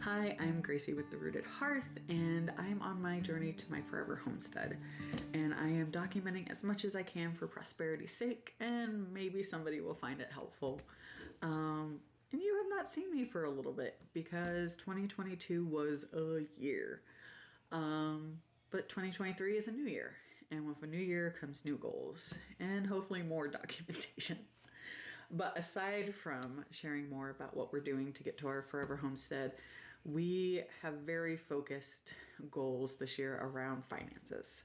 Hi, I'm Gracie with The Rooted Hearth, and I'm on my journey to my forever homestead. And I am documenting as much as I can for prosperity's sake, and maybe somebody will find it helpful. And you have not seen me for a little bit because 2022 was a year. But 2023 is a new year, and with a new year comes new goals, and hopefully more documentation. But aside from sharing more about what we're doing to get to our forever homestead, we have very focused goals this year around finances.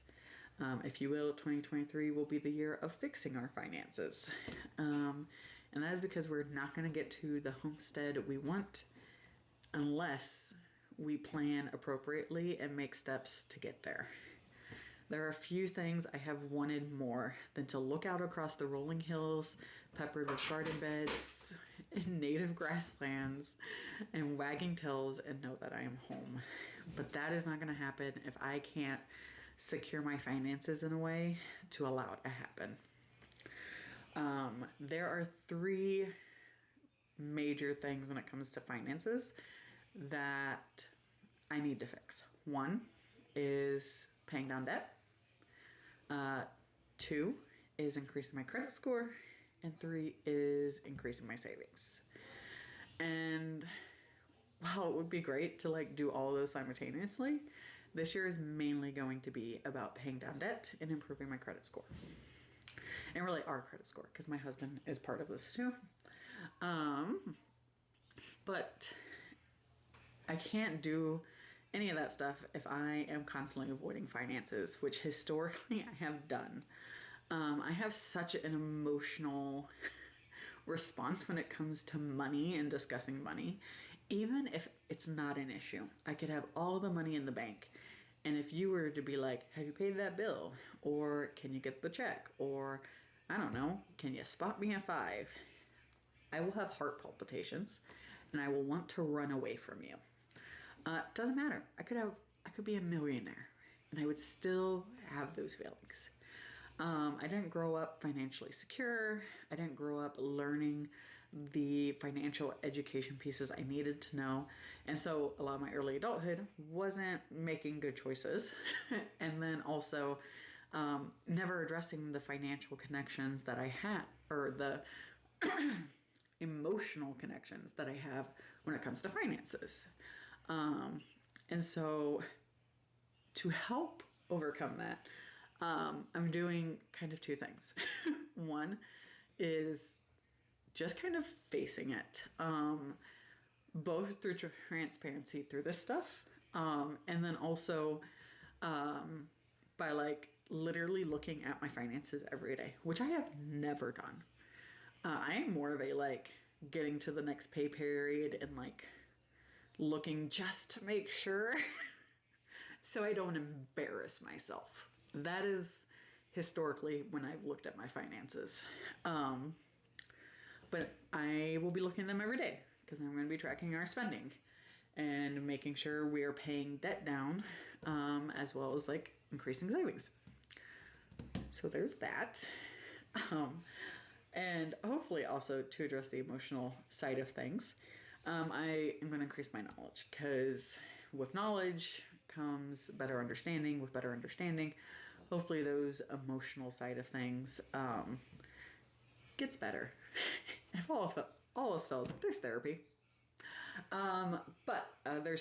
If you will, 2023 will be the year of fixing our finances. And that is because we're not going to get to the homestead we want unless we plan appropriately and make steps to get there. There are a few things I have wanted more than to look out across the rolling hills, peppered with garden beds, and native grasslands, and wagging tails, and know that I am home. But that is not going to happen if I can't secure my finances in a way to allow it to happen. There are three major things when it comes to finances that I need to fix. One is paying down debt. 2 is increasing my credit score, and 3 is increasing my savings. And while it would be great to do all of those simultaneously, this year is mainly going to be about paying down debt and improving my credit score. And really our credit score, because my husband is part of this too. But I can't do any of that stuff if I am constantly avoiding finances, which historically I have done. I have such an emotional response when it comes to money and discussing money, even if it's not an issue. I could have all the money in the bank, and if you were to be like, have you paid that bill? Or can you get the check? Or I don't know, can you spot me a 5? I will have heart palpitations and I will want to run away from you. Doesn't matter. I could be a millionaire and I would still have those feelings. I didn't grow up financially secure. I didn't grow up learning the financial education pieces I needed to know. And so a lot of my early adulthood wasn't making good choices. And then also never addressing the financial connections that I had, or the emotional connections that I have when it comes to finances. And so to help overcome that, I'm doing kind of 2 things. One is just kind of facing it, both through transparency through this stuff, and then also by literally looking at my finances every day, which I have never done. I am more of a getting to the next pay period and looking just to make sure so I don't embarrass myself. That is historically when I've looked at my finances. But I will be looking at them every day because I'm going to be tracking our spending and making sure we are paying debt down, as well as increasing savings. So there's that. And hopefully also to address the emotional side of things, I am going to increase my knowledge, because with knowledge comes better understanding. With better understanding, hopefully those emotional side of things gets better. If all else fails, there's therapy. But there are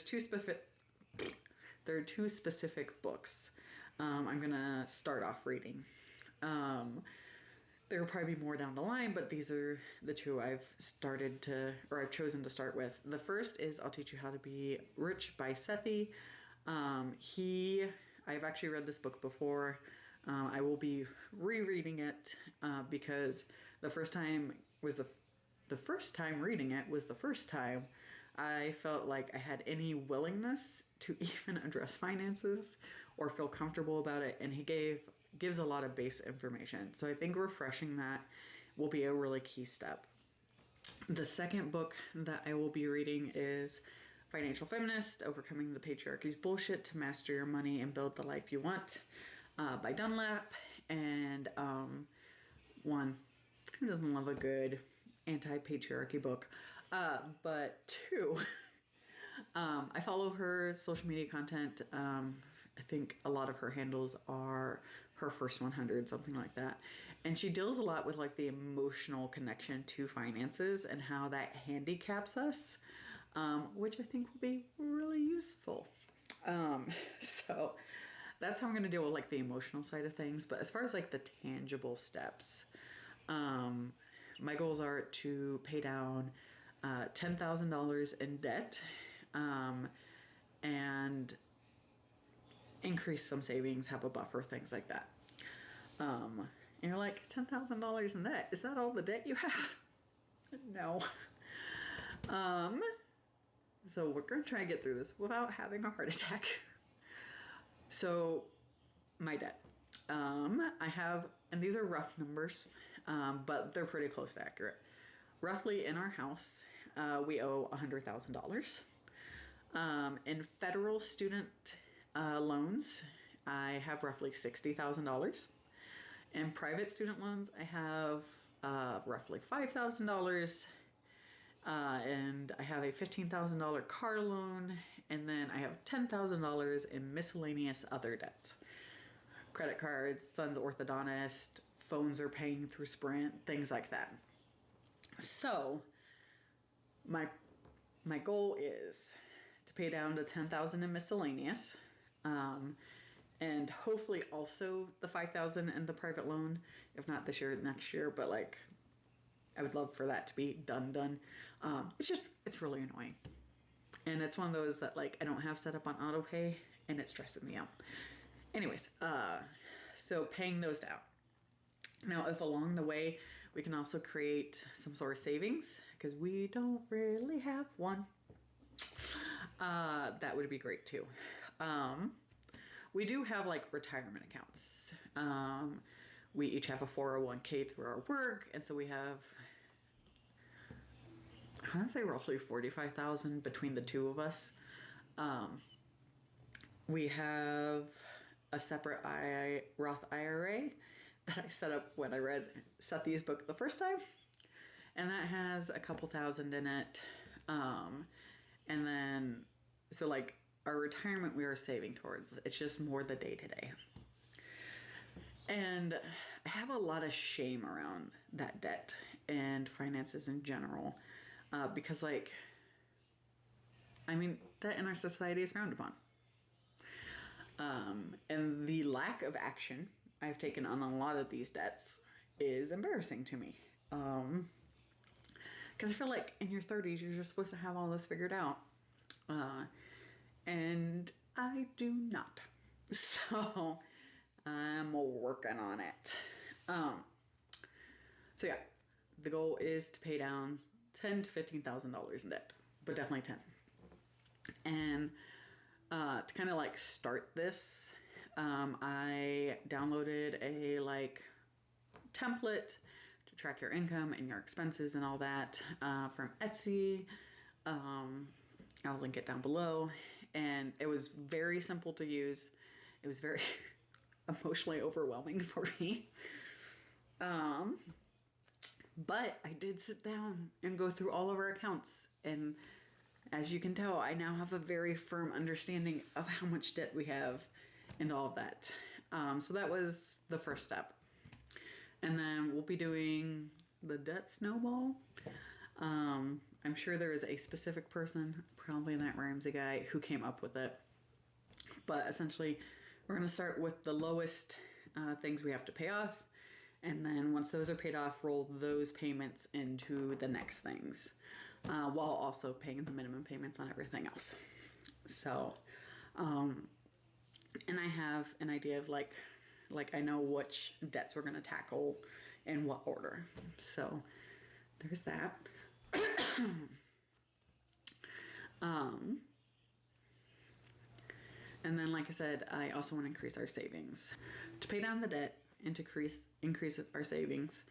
2 specific books I'm going to start off reading. There will probably be more down the line, but these are the 2 I've chosen to start with. The first is I'll Teach You How to Be Rich by Sethi. I've actually read this book before. I will be rereading it because the first time reading it was the first time I felt like I had any willingness to even address finances or feel comfortable about it, and he gives a lot of base information. So I think refreshing that will be a really key step. The second book that I will be reading is Financial Feminist: Overcoming the Patriarchy's Bullshit to Master Your Money and Build the Life You Want by Dunlap. And one, who doesn't love a good anti-patriarchy book? But 2, I follow her social media content. I think a lot of her handles are her first 100, something like that. And she deals a lot with like the emotional connection to finances and how that handicaps us, which I think will be really useful. So that's how I'm going to deal with like the emotional side of things. But as far as like the tangible steps, my goals are to pay down $10,000 in debt, and increase some savings, have a buffer, things like that. And you're like, $10,000 in debt? Is that all the debt you have? No. So we're going to try and get through this without having a heart attack. So my debt. I have, and these are rough numbers, but they're pretty close to accurate. Roughly in our house, we owe $100,000. In federal student loans, I have roughly $60,000. In private student loans, I have roughly $5,000. And I have a $15,000 car loan, and then I have $10,000 in miscellaneous other debts. Credit cards, son's orthodontist, phones are paying through Sprint, things like that. So my goal is to pay down to $10,000 in miscellaneous, and hopefully also the $5,000 in the private loan, if not this year, next year. But like, I would love for that to be done. It's really annoying, and it's one of those that like I don't have set up on auto pay, and it stresses me out. Anyways, so paying those down. Now, if along the way we can also create some sort of savings, because we don't really have one, that would be great too. We do have like retirement accounts. We each have a 401k through our work, and so we have, I want to say roughly $45,000 between the two of us. We have a separate Roth IRA that I set up when I read Sethi's book the first time, and that has a couple thousand in it. And then, so like our retirement we are saving towards, it's just more the day-to-day. And I have a lot of shame around that debt and finances in general, because like, I mean, debt in our society is frowned upon. And the lack of action I've taken on a lot of these debts is embarrassing to me. Because I feel like in your 30s, you're just supposed to have all this figured out. And I do not. So I'm working on it. So yeah, the goal is to pay down $10,000 to $15,000 in debt, but definitely 10. And to kind of like start this, I downloaded a like template to track your income and your expenses and all that from Etsy. I'll link it down below. And it was very simple to use. It was very emotionally overwhelming for me. But I did sit down and go through all of our accounts, and as you can tell, I now have a very firm understanding of how much debt we have and all of that. So that was the first step. And then we'll be doing the debt snowball. I'm sure there is a specific person, probably that Ramsey guy, who came up with it. But essentially, we're going to start with the lowest things we have to pay off. And then once those are paid off, roll those payments into the next things, while also paying the minimum payments on everything else. So, and I have an idea of like I know which debts we're going to tackle in what order. So there's that. And then, like I said, I also want to increase our savings. To pay down the debt and to increase our savings,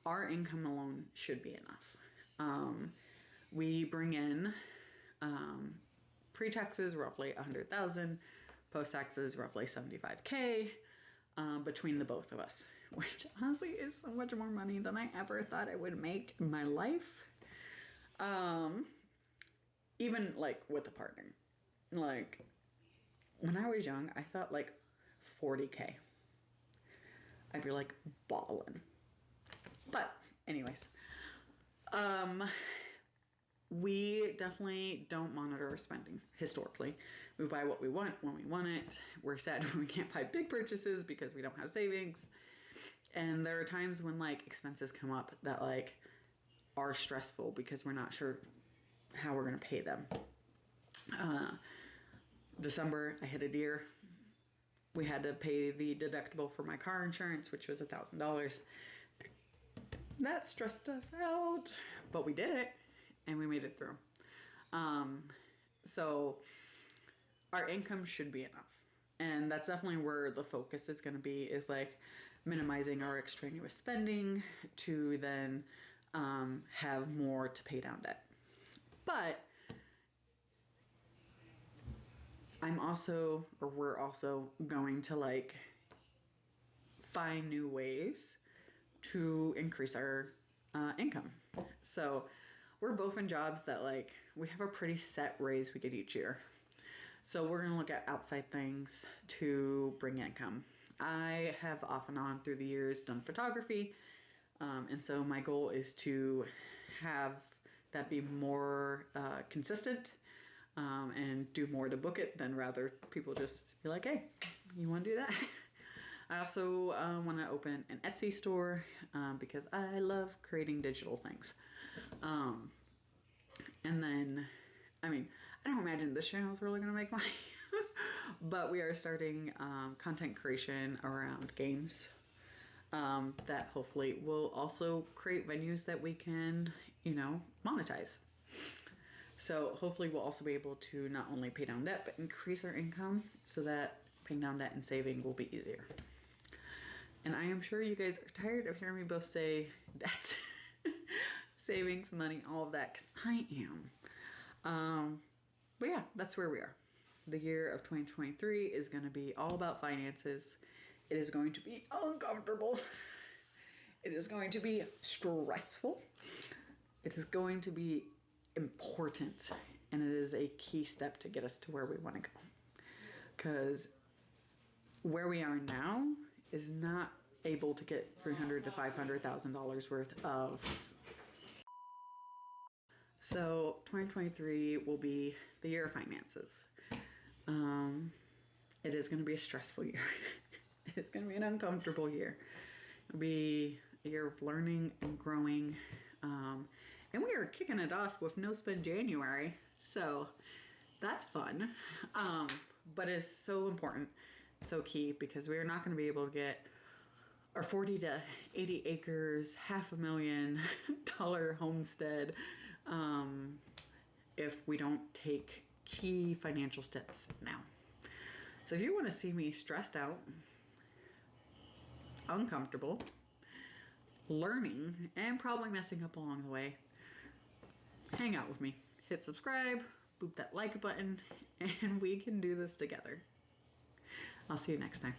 our income alone should be enough. We bring in pre-taxes roughly $100,000, post-taxes roughly $75K between the both of us, which honestly is so much more money than I ever thought I would make in my life. even like with a partner. Like when I was young, I thought like 40K. I'd be like ballin'. But anyways, we definitely don't monitor our spending historically. We buy what we want when we want it. We're sad when we can't buy big purchases because we don't have savings. And there are times when like expenses come up that like are stressful because we're not sure how we're going to pay them. December, I hit a deer. We had to pay the deductible for my car insurance, which was $1,000. That stressed us out, but we did it and we made it through. So our income should be enough. And that's definitely where the focus is going to be, is like minimizing our extraneous spending to then have more to pay down debt. But we're also going to like find new ways to increase our income. So we're both in jobs that like we have a pretty set raise we get each year. So we're going to look at outside things to bring income. I have off and on through the years done photography. And so my goal is to have that be more consistent and do more to book it than rather people just be like, hey, you want to do that? I also want to open an Etsy store because I love creating digital things. And then, I mean, I don't imagine this channel is really going to make money, but we are starting content creation around games that hopefully will also create venues that we can, monetize. So hopefully we'll also be able to not only pay down debt, but increase our income so that paying down debt and saving will be easier. And I am sure you guys are tired of hearing me both say debt, savings, money, all of that, because I am. But yeah, that's where we are. The year of 2023 is going to be all about finances. It is going to be uncomfortable. It is going to be stressful. It is going to be important. And it is a key step to get us to where we want to go. Because where we are now is not able to get $300,000 to $500,000 worth of. So 2023 will be the year of finances. It is going to be a stressful year. It's going to be an uncomfortable year. It'll be a year of learning and growing. And we are kicking it off with No Spend January. So that's fun. But it's so important, so key, because we are not going to be able to get our 40 to 80 acres, $500,000 homestead if we don't take key financial steps now. So if you want to see me stressed out, uncomfortable, learning, and probably messing up along the way, hang out with me. Hit subscribe, boop that like button, and we can do this together. I'll see you next time.